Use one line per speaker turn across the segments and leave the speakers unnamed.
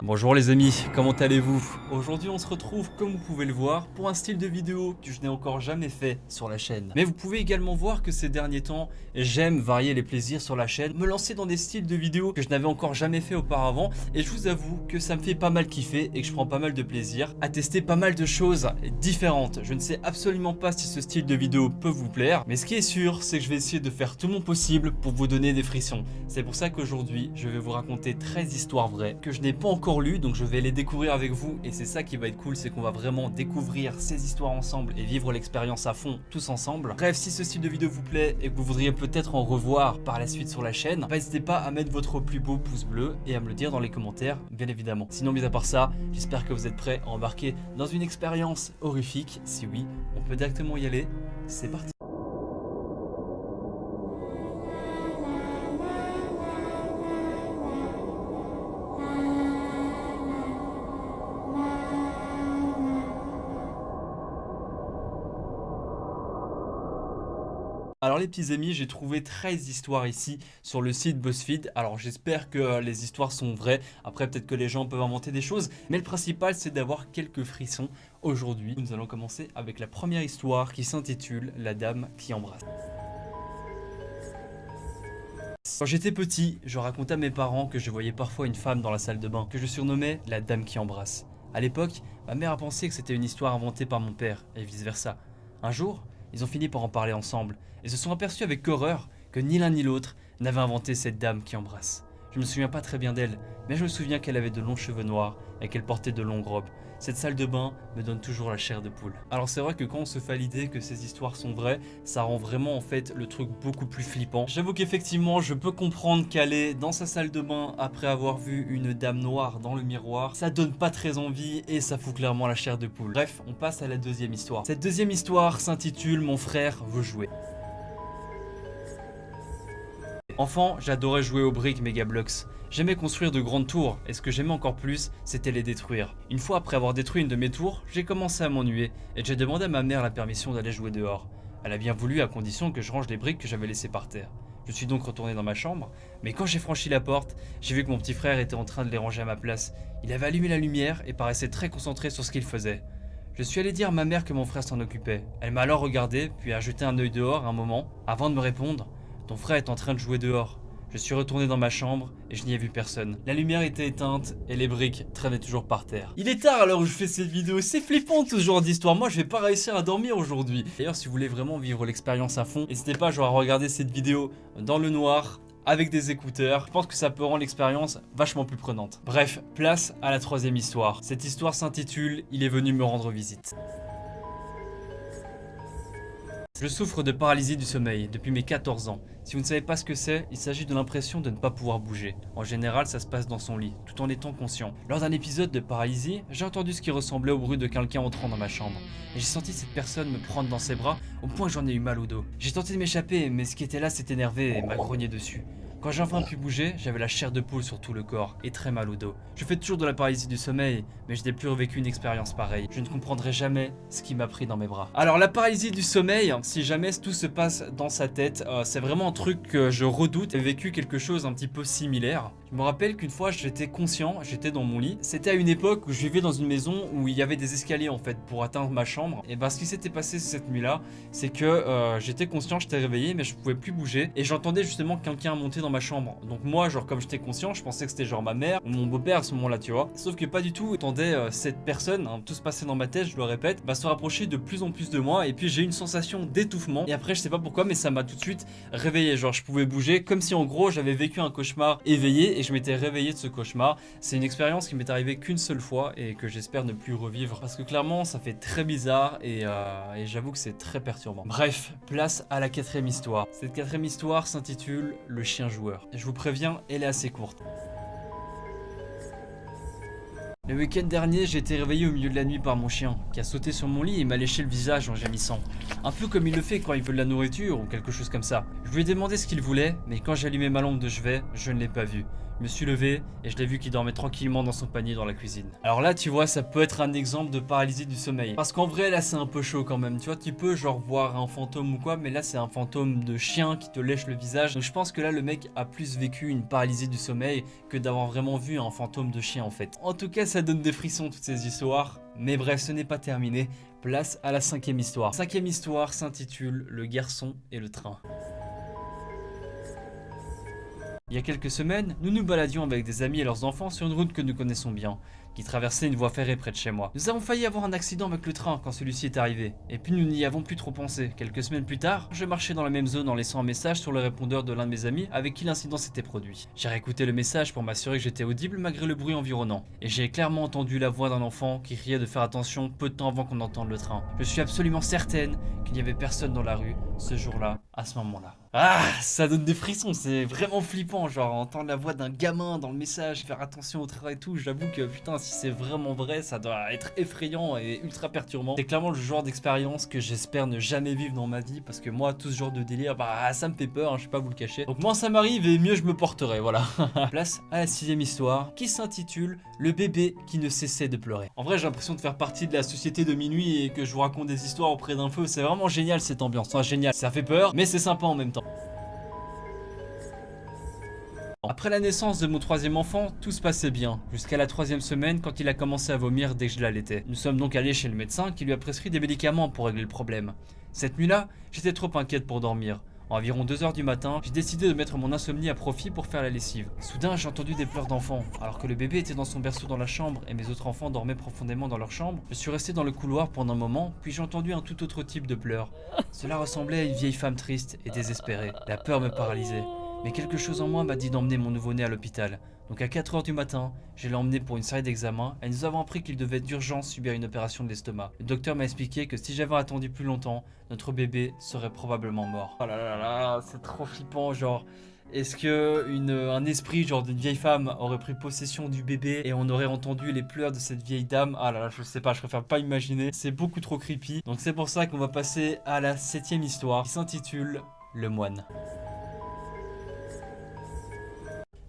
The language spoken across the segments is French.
Bonjour les amis, comment allez-vous? Aujourd'hui on se retrouve comme vous pouvez le voir pour un style de vidéo que je n'ai encore jamais fait sur la chaîne. Mais vous pouvez également voir que ces derniers temps j'aime varier les plaisirs sur la chaîne, me lancer dans des styles de vidéos que je n'avais encore jamais fait auparavant et je vous avoue que ça me fait pas mal kiffer et que je prends pas mal de plaisir à tester pas mal de choses différentes. Je ne sais absolument pas si ce style de vidéo peut vous plaire, mais ce qui est sûr c'est que je vais essayer de faire tout mon possible pour vous donner des frissons. C'est pour ça qu'aujourd'hui je vais vous raconter 13 histoires vraies que je n'ai pas encore lu, donc je vais les découvrir avec vous et c'est ça qui va être cool, c'est qu'on va vraiment découvrir ces histoires ensemble et vivre l'expérience à fond tous ensemble. Bref, si ce style de vidéo vous plaît et que vous voudriez peut-être en revoir par la suite sur la chaîne, n'hésitez pas à mettre votre plus beau pouce bleu et à me le dire dans les commentaires bien évidemment. Sinon mis à part ça, j'espère que vous êtes prêts à embarquer dans une expérience horrifique. Si oui, on peut directement y aller, c'est parti. Alors les petits amis, j'ai trouvé 13 histoires ici sur le site BuzzFeed. Alors j'espère que les histoires sont vraies. Après peut-être que les gens peuvent inventer des choses. Mais le principal c'est d'avoir quelques frissons. Aujourd'hui, nous allons commencer avec la première histoire qui s'intitule La dame qui embrasse. Quand j'étais petit, je racontais à mes parents que je voyais parfois une femme dans la salle de bain, que je surnommais la dame qui embrasse. À l'époque, ma mère a pensé que c'était une histoire inventée par mon père et vice versa. Un jour, ils ont fini par en parler ensemble et se sont aperçus avec horreur que ni l'un ni l'autre n'avait inventé cette dame qui embrasse. Je me souviens pas très bien d'elle, mais je me souviens qu'elle avait de longs cheveux noirs et qu'elle portait de longues robes. Cette salle de bain me donne toujours la chair de poule. Alors c'est vrai que quand on se fait à l'idée que ces histoires sont vraies, ça rend vraiment en fait le truc beaucoup plus flippant. J'avoue qu'effectivement je peux comprendre qu'aller dans sa salle de bain après avoir vu une dame noire dans le miroir, ça donne pas très envie et ça fout clairement la chair de poule. Bref, on passe à la deuxième histoire. Cette deuxième histoire s'intitule Mon frère veut jouer. Enfant, j'adorais jouer aux briques Megablocks. J'aimais construire de grandes tours, et ce que j'aimais encore plus, c'était les détruire. Une fois après avoir détruit une de mes tours, j'ai commencé à m'ennuyer, et j'ai demandé à ma mère la permission d'aller jouer dehors. Elle a bien voulu à condition que je range les briques que j'avais laissées par terre. Je suis donc retourné dans ma chambre, mais quand j'ai franchi la porte, j'ai vu que mon petit frère était en train de les ranger à ma place. Il avait allumé la lumière et paraissait très concentré sur ce qu'il faisait. Je suis allé dire à ma mère que mon frère s'en occupait. Elle m'a alors regardé, puis a jeté un œil dehors un moment, avant de me répondre. Ton frère est en train de jouer dehors. Je suis retourné dans ma chambre et je n'y ai vu personne. La lumière était éteinte et les briques traînaient toujours par terre. Il est tard à l'heure où je fais cette vidéo, c'est flippant tout ce genre d'histoire. Moi je vais pas réussir à dormir aujourd'hui. D'ailleurs si vous voulez vraiment vivre l'expérience à fond, n'hésitez pas genre à regarder cette vidéo dans le noir, avec des écouteurs. Je pense que ça peut rendre l'expérience vachement plus prenante. Bref, place à la troisième histoire. Cette histoire s'intitule Il est venu me rendre visite. Je souffre de paralysie du sommeil depuis mes 14 ans. Si vous ne savez pas ce que c'est, il s'agit de l'impression de ne pas pouvoir bouger. En général, ça se passe dans son lit, tout en étant conscient. Lors d'un épisode de paralysie, j'ai entendu ce qui ressemblait au bruit de quelqu'un entrant dans ma chambre. Et j'ai senti cette personne me prendre dans ses bras au point que j'en ai eu mal au dos. J'ai tenté de m'échapper, mais ce qui était là s'est énervé et m'a grogné dessus. Quand j'ai enfin pu bouger, j'avais la chair de poule sur tout le corps et très mal au dos. Je fais toujours de la paralysie du sommeil, mais je n'ai plus revécu une expérience pareille. Je ne comprendrai jamais ce qui m'a pris dans mes bras. Alors la paralysie du sommeil, si jamais tout se passe dans sa tête, c'est vraiment un truc que je redoute. J'ai vécu quelque chose un petit peu similaire. Je me rappelle qu'une fois j'étais conscient, j'étais dans mon lit. C'était à une époque où je vivais dans une maison où il y avait des escaliers en fait pour atteindre ma chambre. Et ben ce qui s'était passé cette nuit-là, c'est que j'étais conscient, j'étais réveillé, mais je pouvais plus bouger. Et j'entendais justement quelqu'un monter dans ma chambre. Donc moi, genre comme j'étais conscient, je pensais que c'était genre ma mère ou mon beau-père à ce moment-là, tu vois. Sauf que pas du tout. J'entendais cette personne, hein, tout se passait dans ma tête, je le répète, se rapprocher de plus en plus de moi. Et puis j'ai eu une sensation d'étouffement. Et après, je sais pas pourquoi, mais ça m'a tout de suite réveillé. Genre je pouvais bouger comme si en gros j'avais vécu un cauchemar éveillé et je m'étais réveillé de ce cauchemar. C'est une expérience qui m'est arrivée qu'une seule fois et que j'espère ne plus revivre parce que clairement ça fait très bizarre et j'avoue que c'est très perturbant. Bref, place à la quatrième histoire. Cette quatrième histoire s'intitule Le chien joueur. Je vous préviens, elle est assez courte. Le week-end dernier, j'ai été réveillé au milieu de la nuit par mon chien, qui a sauté sur mon lit et m'a léché le visage en gémissant. Un peu comme il le fait quand il veut de la nourriture ou quelque chose comme ça. Je Je lui ai demandé ce qu'il voulait, mais quand j'ai allumé ma lampe de chevet, je ne l'ai pas vu. Je me suis levé et je l'ai vu qu'il dormait tranquillement dans son panier dans la cuisine. Alors là, tu vois, ça peut être un exemple de paralysie du sommeil. Parce qu'en vrai, là, c'est un peu chaud quand même. Tu vois, tu peux genre voir un fantôme ou quoi, mais là, c'est un fantôme de chien qui te lèche le visage. Donc je pense que là, le mec a plus vécu une paralysie du sommeil que d'avoir vraiment vu un fantôme de chien en fait. En tout cas, ça donne des frissons toutes ces histoires. Mais bref, ce n'est pas terminé. Place à la 5e histoire. 5e histoire s'intitule Le garçon et le train. Il y a quelques semaines, nous nous baladions avec des amis et leurs enfants sur une route que nous connaissons bien, qui traversait une voie ferrée près de chez moi. Nous avons failli avoir un accident avec le train quand celui-ci est arrivé, et puis nous n'y avons plus trop pensé. Quelques semaines plus tard, je marchais dans la même zone en laissant un message sur le répondeur de l'un de mes amis avec qui l'incident s'était produit. J'ai réécouté le message pour m'assurer que j'étais audible malgré le bruit environnant, et j'ai clairement entendu la voix d'un enfant qui criait de faire attention peu de temps avant qu'on entende le train. Je suis absolument certaine qu'il n'y avait personne dans la rue ce jour-là, à ce moment-là. Ah, ça donne des frissons, c'est vraiment flippant, genre entendre la voix d'un gamin dans le message, faire attention au train et tout, j'avoue que putain, si c'est vraiment vrai, ça doit être effrayant et ultra perturbant. C'est clairement le genre d'expérience que j'espère ne jamais vivre dans ma vie, parce que moi, tout ce genre de délire, bah ça me fait peur, hein, je vais pas vous le cacher. Donc moins ça m'arrive et mieux je me porterai, voilà. Place à la 6e histoire, qui s'intitule Le bébé qui ne cessait de pleurer. En vrai, j'ai l'impression de faire partie de la société de minuit et que je vous raconte des histoires auprès d'un feu, c'est vraiment génial cette ambiance, enfin, génial. Ça fait peur, mais c'est sympa en même temps. Après la naissance de mon 3e enfant, tout se passait bien, jusqu'à la 3e semaine quand il a commencé à vomir dès que je l'allaitais. Nous sommes donc allés chez le médecin qui lui a prescrit des médicaments pour régler le problème. Cette nuit-là, j'étais trop inquiète pour dormir. À environ 2 h du matin, j'ai décidé de mettre mon insomnie à profit pour faire la lessive. Soudain, j'ai entendu des pleurs d'enfants. Alors que le bébé était dans son berceau dans la chambre et mes autres enfants dormaient profondément dans leur chambre, je suis resté dans le couloir pendant un moment, puis j'ai entendu un tout autre type de pleurs. Cela ressemblait à une vieille femme triste et désespérée. La peur me paralysait. Mais quelque chose en moi m'a dit d'emmener mon nouveau-né à l'hôpital. Donc à 4 h du matin, je l'ai emmené pour une série d'examens et nous avons appris qu'il devait d'urgence subir une opération de l'estomac. Le docteur m'a expliqué que si j'avais attendu plus longtemps, notre bébé serait probablement mort. Oh là là là, c'est trop flippant, genre... Est-ce que un esprit genre d'une vieille femme aurait pris possession du bébé et on aurait entendu les pleurs de cette vieille dame? Ah là là, je sais pas, je préfère pas imaginer, c'est beaucoup trop creepy. Donc c'est pour ça qu'on va passer à la 7e histoire qui s'intitule Le moine.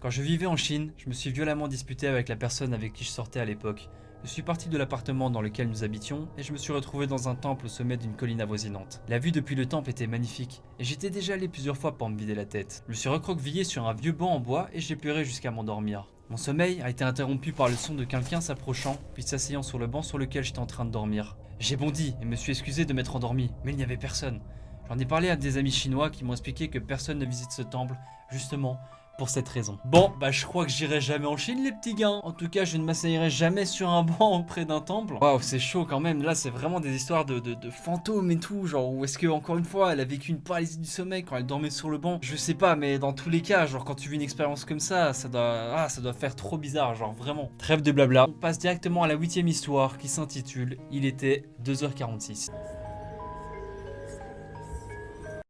Quand je vivais en Chine, je me suis violemment disputé avec la personne avec qui je sortais à l'époque. Je suis parti de l'appartement dans lequel nous habitions et je me suis retrouvé dans un temple au sommet d'une colline avoisinante. La vue depuis le temple était magnifique et j'étais déjà allé plusieurs fois pour me vider la tête. Je me suis recroquevillé sur un vieux banc en bois et j'ai pleuré jusqu'à m'endormir. Mon sommeil a été interrompu par le son de quelqu'un s'approchant puis s'asseyant sur le banc sur lequel j'étais en train de dormir. J'ai bondi et me suis excusé de m'être endormi, mais il n'y avait personne. J'en ai parlé à des amis chinois qui m'ont expliqué que personne ne visite ce temple, justement pour cette raison. Bon, bah je crois que j'irai jamais en Chine les petits gars. En tout cas, je ne m'asseyerai jamais sur un banc auprès d'un temple. Waouh, c'est chaud quand même. Là, c'est vraiment des histoires de fantômes et tout. Genre, ou est-ce que encore une fois, elle a vécu une paralysie du sommeil quand elle dormait sur le banc? Je sais pas, mais dans tous les cas, genre quand tu vis une expérience comme ça doit faire trop bizarre, genre vraiment. Trêve de blabla. On passe directement à la 8e histoire qui s'intitule Il était 2 h 46.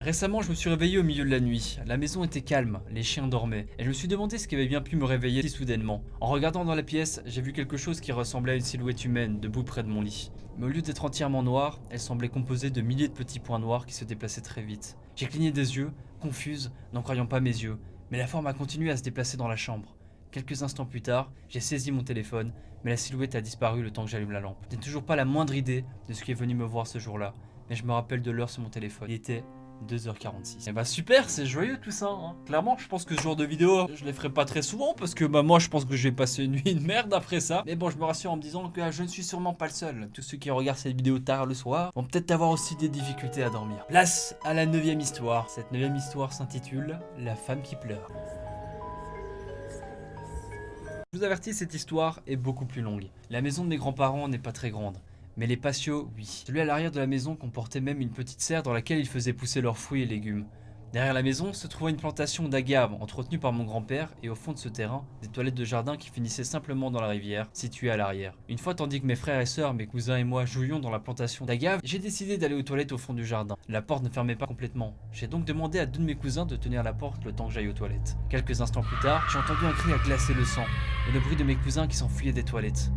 Récemment, je me suis réveillé au milieu de la nuit. La maison était calme, les chiens dormaient, et je me suis demandé ce qui avait bien pu me réveiller si soudainement. En regardant dans la pièce, j'ai vu quelque chose qui ressemblait à une silhouette humaine debout près de mon lit. Mais au lieu d'être entièrement noire, elle semblait composée de milliers de petits points noirs qui se déplaçaient très vite. J'ai cligné des yeux, confuse, n'en croyant pas mes yeux, mais la forme a continué à se déplacer dans la chambre. Quelques instants plus tard, j'ai saisi mon téléphone, mais la silhouette a disparu le temps que j'allume la lampe. Je n'ai toujours pas la moindre idée de ce qui est venu me voir ce jour-là, mais je me rappelle de l'heure sur mon téléphone. Il était 2 h 46. Et bah super, c'est joyeux tout ça, hein. Clairement, je pense que ce genre de vidéo, je les ferai pas très souvent parce que bah moi je pense que je vais passer une nuit de merde après ça. Mais bon, je me rassure en me disant que je ne suis sûrement pas le seul. Tous ceux qui regardent cette vidéo tard le soir vont peut-être avoir aussi des difficultés à dormir. Place à la 9e histoire. Cette 9e histoire s'intitule La femme qui pleure. Je vous avertis, cette histoire est beaucoup plus longue. La maison de mes grands-parents n'est pas très grande. Mais les patios, oui. Celui à l'arrière de la maison comportait même une petite serre dans laquelle ils faisaient pousser leurs fruits et légumes. Derrière la maison se trouvait une plantation d'agaves entretenue par mon grand-père et au fond de ce terrain, des toilettes de jardin qui finissaient simplement dans la rivière, située à l'arrière. Une fois, tandis que mes frères et sœurs, mes cousins et moi jouions dans la plantation d'agaves, j'ai décidé d'aller aux toilettes au fond du jardin. La porte ne fermait pas complètement. J'ai donc demandé à deux de mes cousins de tenir la porte le temps que j'aille aux toilettes. Quelques instants plus tard, j'ai entendu un cri à glacer le sang et le bruit de mes cousins qui s'enfuyaient des toilettes.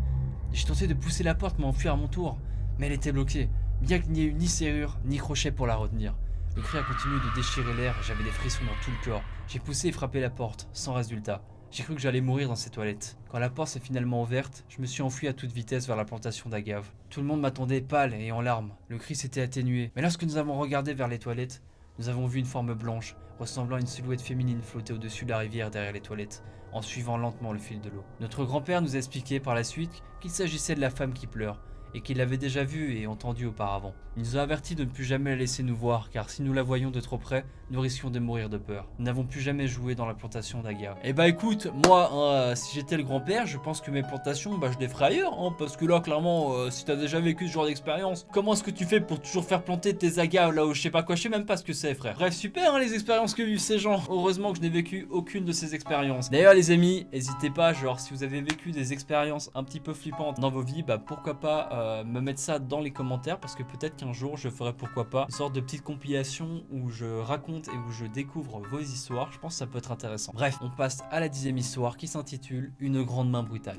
J'ai tenté de pousser la porte, m'enfuir à mon tour, mais elle était bloquée, bien qu'il n'y ait eu ni serrure ni crochet pour la retenir. Le cri a continué de déchirer l'air et j'avais des frissons dans tout le corps. J'ai poussé et frappé la porte, sans résultat. J'ai cru que j'allais mourir dans ces toilettes. Quand la porte s'est finalement ouverte, je me suis enfui à toute vitesse vers la plantation d'agaves. Tout le monde m'attendait pâle et en larmes. Le cri s'était atténué. Mais lorsque nous avons regardé vers les toilettes, nous avons vu une forme blanche, ressemblant à une silhouette féminine flotter au-dessus de la rivière derrière les toilettes, en suivant lentement le fil de l'eau. Notre grand-père nous a expliqué par la suite qu'il s'agissait de la femme qui pleure, et qu'il l'avait déjà vue et entendue auparavant. Il nous a avertis de ne plus jamais la laisser nous voir, car si nous la voyions de trop près, nous risquions de mourir de peur. Nous n'avons plus jamais joué dans la plantation d'agaves. Eh bah écoute, moi, si j'étais le grand-père, je pense que mes plantations, je les ferais ailleurs, parce que là, clairement, si t'as déjà vécu ce genre d'expérience, comment est-ce que tu fais pour toujours faire planter tes agaves là où je sais pas quoi, je sais même pas ce que c'est, frère. Bref, super, les expériences que vivent ces gens. Heureusement que je n'ai vécu aucune de ces expériences. D'ailleurs, les amis, n'hésitez pas, genre, si vous avez vécu des expériences un petit peu flippantes dans vos vies, pourquoi pas me mettre ça dans les commentaires, parce que peut-être qu'un jour, je ferai pourquoi pas une sorte de petite compilation où je raconte et où je découvre vos histoires. Je pense que ça peut être intéressant. Bref, on passe à la 10e histoire qui s'intitule Une grande main brutale.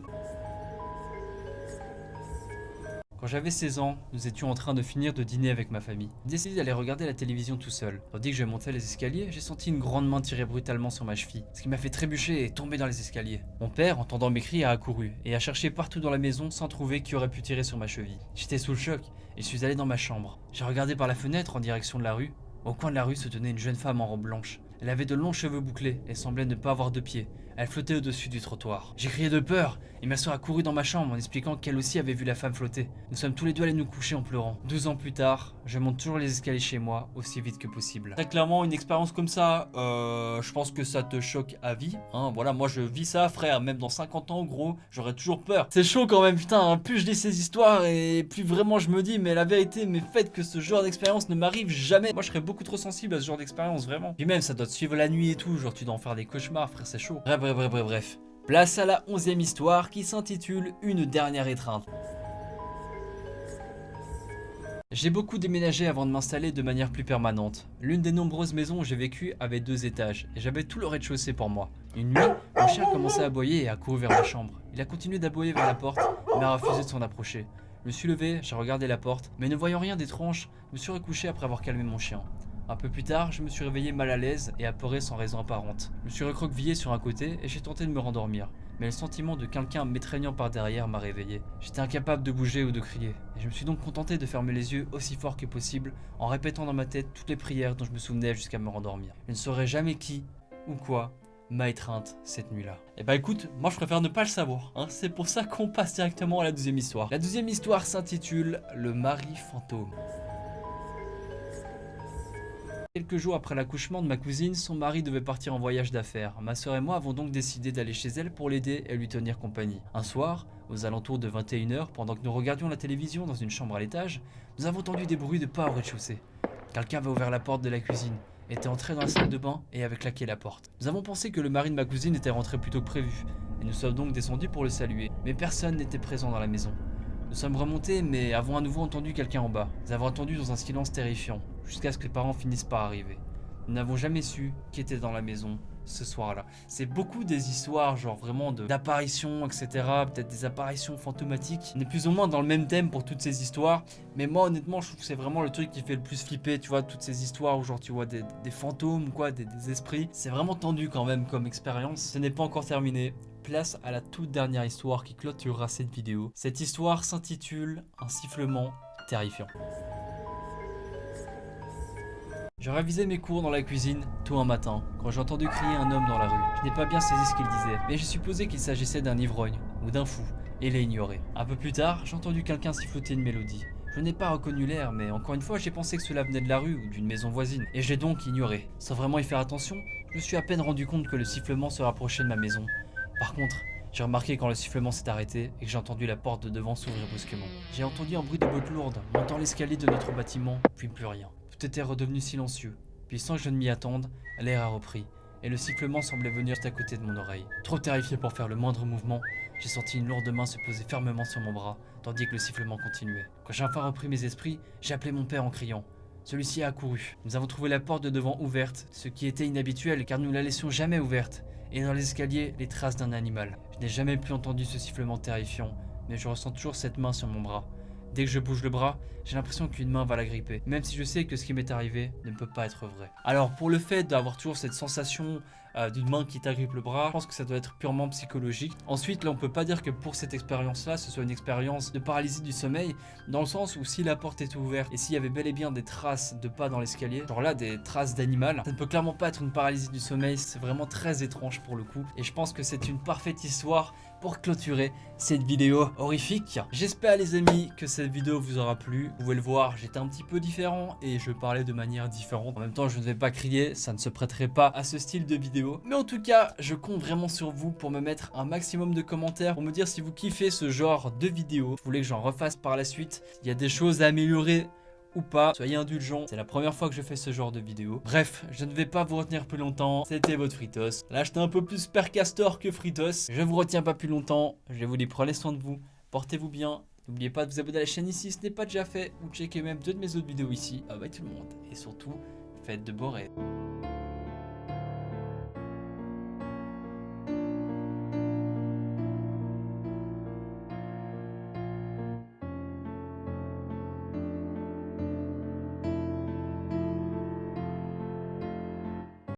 Quand j'avais 16 ans, nous étions en train de finir de dîner avec ma famille. J'ai décidé d'aller regarder la télévision tout seul. Tandis que je montais les escaliers, j'ai senti une grande main tirer brutalement sur ma cheville, ce qui m'a fait trébucher et tomber dans les escaliers. Mon père, entendant mes cris, a accouru et a cherché partout dans la maison sans trouver qui aurait pu tirer sur ma cheville. J'étais sous le choc et je suis allé dans ma chambre. J'ai regardé par la fenêtre en direction de la rue. Au coin de la rue se tenait une jeune femme en robe blanche. Elle avait de longs cheveux bouclés et semblait ne pas avoir de pieds. Elle flottait au-dessus du trottoir. J'ai crié de peur et ma soeur a couru dans ma chambre en expliquant qu'elle aussi avait vu la femme flotter. Nous sommes tous les deux allés nous coucher en pleurant. 12 ans plus tard, je monte toujours les escaliers chez moi aussi vite que possible. Très clairement, une expérience comme ça, je pense que ça te choque à vie. Voilà, moi je vis ça, frère. Même dans 50 ans, gros, j'aurais toujours peur. C'est chaud quand même, putain. Plus je lis ces histoires et plus vraiment je me dis, mais la vérité, mais faites que ce genre d'expérience ne m'arrive jamais. Moi, je serais beaucoup trop sensible à ce genre d'expérience, vraiment. Puis même, ça doit te suivre la nuit et tout. Genre, tu dois en faire des cauchemars, frère, c'est chaud. Bref. Place à la 11e histoire qui s'intitule Une dernière étreinte. J'ai beaucoup déménagé avant de m'installer de manière plus permanente. L'une des nombreuses maisons où j'ai vécu avait 2 étages et j'avais tout le rez-de-chaussée pour moi. Une nuit, mon chien a commencé à aboyer et a couru vers ma chambre. Il a continué d'aboyer vers la porte mais a refusé de s'en approcher. Je me suis levé, j'ai regardé la porte, mais ne voyant rien d'étrange, je me suis recouché après avoir calmé mon chien. Un peu plus tard, je me suis réveillé mal à l'aise et apeuré sans raison apparente. Je me suis recroquevillé sur un côté et j'ai tenté de me rendormir. Mais le sentiment de quelqu'un m'étreignant par derrière m'a réveillé. J'étais incapable de bouger ou de crier. Et je me suis donc contenté de fermer les yeux aussi fort que possible en répétant dans ma tête toutes les prières dont je me souvenais jusqu'à me rendormir. Je ne saurais jamais qui ou quoi m'a étreinte cette nuit-là. Et écoute, moi je préfère ne pas le savoir. C'est pour ça qu'on passe directement à la 12e histoire. La 12e histoire s'intitule Le mari fantôme. Quelques jours après l'accouchement de ma cousine, son mari devait partir en voyage d'affaires. Ma soeur et moi avons donc décidé d'aller chez elle pour l'aider et lui tenir compagnie. Un soir, aux alentours de 21h, pendant que nous regardions la télévision dans une chambre à l'étage, nous avons entendu des bruits de pas au rez-de-chaussée. Quelqu'un avait ouvert la porte de la cuisine, était entré dans la salle de bain et avait claqué la porte. Nous avons pensé que le mari de ma cousine était rentré plus tôt que prévu, et nous sommes donc descendus pour le saluer. Mais personne n'était présent dans la maison. Nous sommes remontés mais avons à nouveau entendu quelqu'un en bas. Nous avons attendu dans un silence terrifiant, jusqu'à ce que les parents finissent par arriver. Nous n'avons jamais su qui était dans la maison ce soir-là. C'est beaucoup des histoires genre vraiment d'apparitions, etc. Peut-être des apparitions fantomatiques. On est plus ou moins dans le même thème pour toutes ces histoires. Mais moi honnêtement je trouve que c'est vraiment le truc qui fait le plus flipper. Tu vois, toutes ces histoires où genre tu vois des fantômes, quoi, des esprits. C'est vraiment tendu quand même comme expérience. Ce n'est pas encore terminé. Place à la toute dernière histoire qui clôturera cette vidéo. Cette histoire s'intitule Un sifflement terrifiant. Je révisais mes cours dans la cuisine tôt un matin quand j'ai entendu crier un homme dans la rue. Je n'ai pas bien saisi ce qu'il disait, mais j'ai supposé qu'il s'agissait d'un ivrogne ou d'un fou et l'ai ignoré. Un peu plus tard, j'ai entendu quelqu'un siffloter une mélodie. Je n'ai pas reconnu l'air, mais encore une fois, j'ai pensé que cela venait de la rue ou d'une maison voisine, et je l'ai donc ignoré. Sans vraiment y faire attention, je me suis à peine rendu compte que le sifflement se rapprochait de ma maison. Par contre, j'ai remarqué quand le sifflement s'est arrêté et que j'ai entendu la porte de devant s'ouvrir brusquement. J'ai entendu un bruit de bottes lourdes montant l'escalier de notre bâtiment, puis plus rien. Tout était redevenu silencieux. Puis sans que je ne m'y attende, l'air a repris et le sifflement semblait venir juste à côté de mon oreille. Trop terrifié pour faire le moindre mouvement, j'ai senti une lourde main se poser fermement sur mon bras, tandis que le sifflement continuait. Quand j'ai enfin repris mes esprits, j'ai appelé mon père en criant. Celui-ci a accouru. Nous avons trouvé la porte de devant ouverte, ce qui était inhabituel car nous ne la laissions jamais ouverte, et dans les escaliers, les traces d'un animal. Je n'ai jamais plus entendu ce sifflement terrifiant, mais je ressens toujours cette main sur mon bras. Dès que je bouge le bras, j'ai l'impression qu'une main va la gripper, même si je sais que ce qui m'est arrivé ne peut pas être vrai. Alors pour le fait d'avoir toujours cette sensation d'une main qui t'agrippe le bras, je pense que ça doit être purement psychologique. Ensuite, là on peut pas dire que pour cette expérience là, ce soit une expérience de paralysie du sommeil, dans le sens où si la porte est ouverte et s'il y avait bel et bien des traces de pas dans l'escalier, genre là des traces d'animal, ça ne peut clairement pas être une paralysie du sommeil, c'est vraiment très étrange pour le coup. Et je pense que c'est une parfaite histoire pour clôturer cette vidéo horrifique. J'espère les amis que cette vidéo vous aura plu. Vous pouvez le voir, j'étais un petit peu différent et je parlais de manière différente. En même temps, je ne vais pas crier, ça ne se prêterait pas à ce style de vidéo. Mais en tout cas, je compte vraiment sur vous pour me mettre un maximum de commentaires, pour me dire si vous kiffez ce genre de vidéo. Vous voulez que j'en refasse par la suite. Il y a des choses à améliorer ou pas, soyez indulgents, c'est la première fois que je fais ce genre de vidéo. Bref, je ne vais pas vous retenir plus longtemps, c'était votre Fritos. Là j'étais un peu plus Percastor que Fritos, je vous retiens pas plus longtemps, je vous dis prenez soin de vous, portez-vous bien, n'oubliez pas de vous abonner à la chaîne ici si ce n'est pas déjà fait, ou checker même 2 de mes autres vidéos ici. Bye tout le monde, et surtout, faites de beaux rêves.